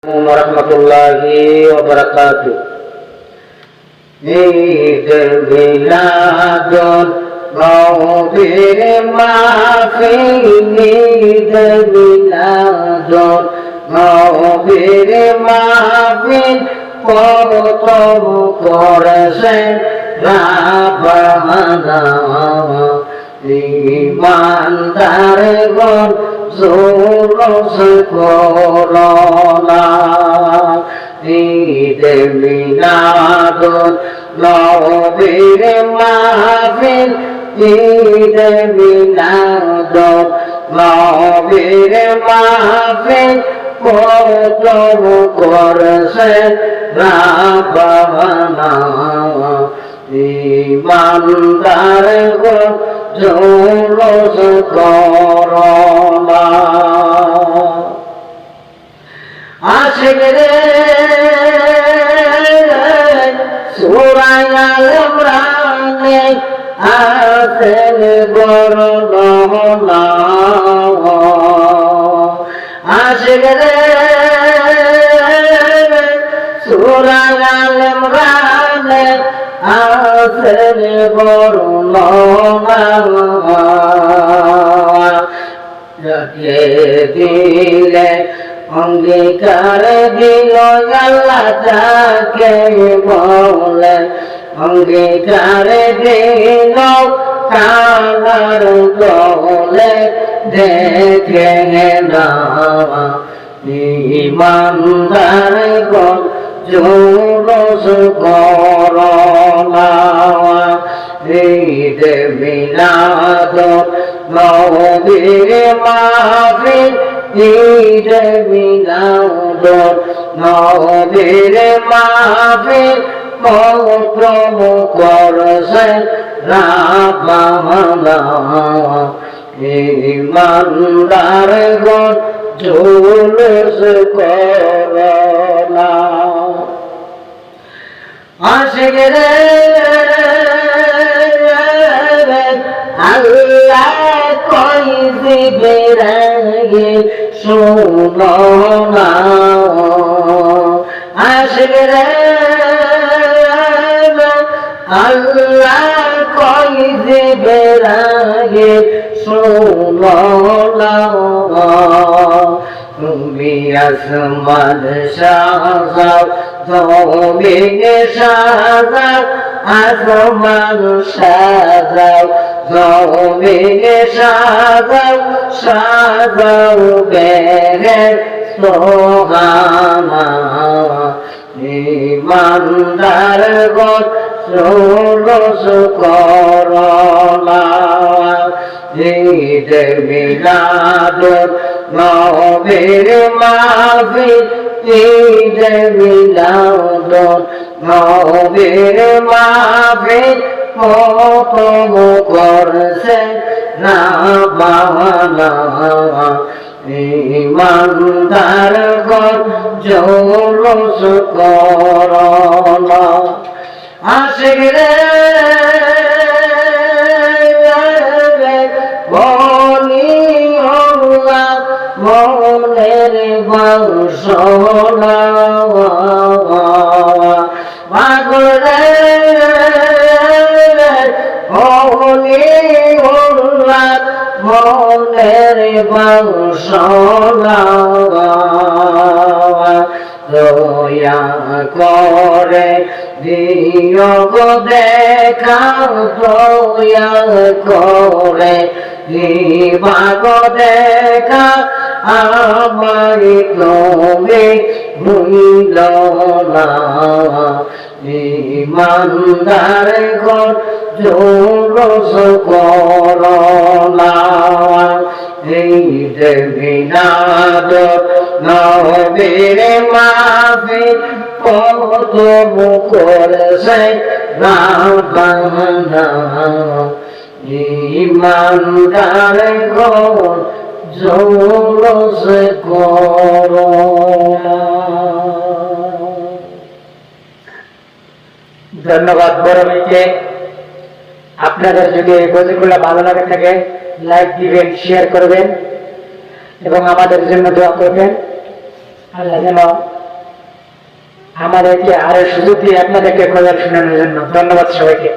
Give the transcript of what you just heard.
warahmatullahi wabarakatuh. Eid miladun maulid mahfil, Eid miladun maulid mahfil, প্রথম করেছেন রাবানা ইমানদারগণ জোরস corona. Eid মিলাদুন নবীর মাহফিল, ঈদ মিলাদুন নবীর মাহফিল, প্রথম করেছেন রাবানা ইমানদারগণ জোরস করোনা। আশিক রে সূরা আল ইমরানে আছেন বর্ণনা। আশিক রে সূরা আল ইমরানে আছেন বর্ণনা। দিলে অঙ্গীকার দিল আল্লাহ তাকে বলে, অঙ্গীকার দিল কালার দলে দেখে না ইমানদারগণ জোরস করোনা। ঈদ মিলাদুন নবীর মাহফিল, ঈদ মিলাদুন নবীর মাহফিল, প্রথম করেছেন রাবানা ইমানদারগণ জোরস করোনা। আশিক রে আল্লাহ কই জিবরাইল শোনো না। আশিক রে আল্লাহ কই জিবরাইল শোনো না। তুমি আসমান সাজাও, জমিন সাজাও, আসমান সাজাও, জমিন সাজাও, সাজাও বেহের সোহানা ইমানদারগণ জোরস করোনা। ঈদ মিলাদুন নবীর মাহফিল, ঈদ মিলাদুন নবীর মাহফিল, প্রথম করেছেন রাবানা ইমানদারগণ জোরস করোনা। আশিক রে মনের বাসনা পাগল রে মনের বাসনা। দয়া করে দিও গো দেখা, দয়া করে দিবা গো দেখা, আমার তুমি ভুইল না ইমানদারগণ জোরস করোনা। ঈদ মিলাদুন নবীর মাহফিল, প্রথম করেছেন রাবানা ইমানদারগণ জোরস করোনা। ধন্যবাদ বড় ভাইকে। আপনাদের যদি এই প্রজেক্টগুলো ভালো লাগে থাকে লাইক দিবেন, শেয়ার করবেন এবং আমাদের জন্য দোয়া করবেন। আল্লাহ যেন আমাদেরকে আরো সুযোগ দিয়ে আপনাদেরকে কথা শোনানোর জন্য। ধন্যবাদ সবাইকে।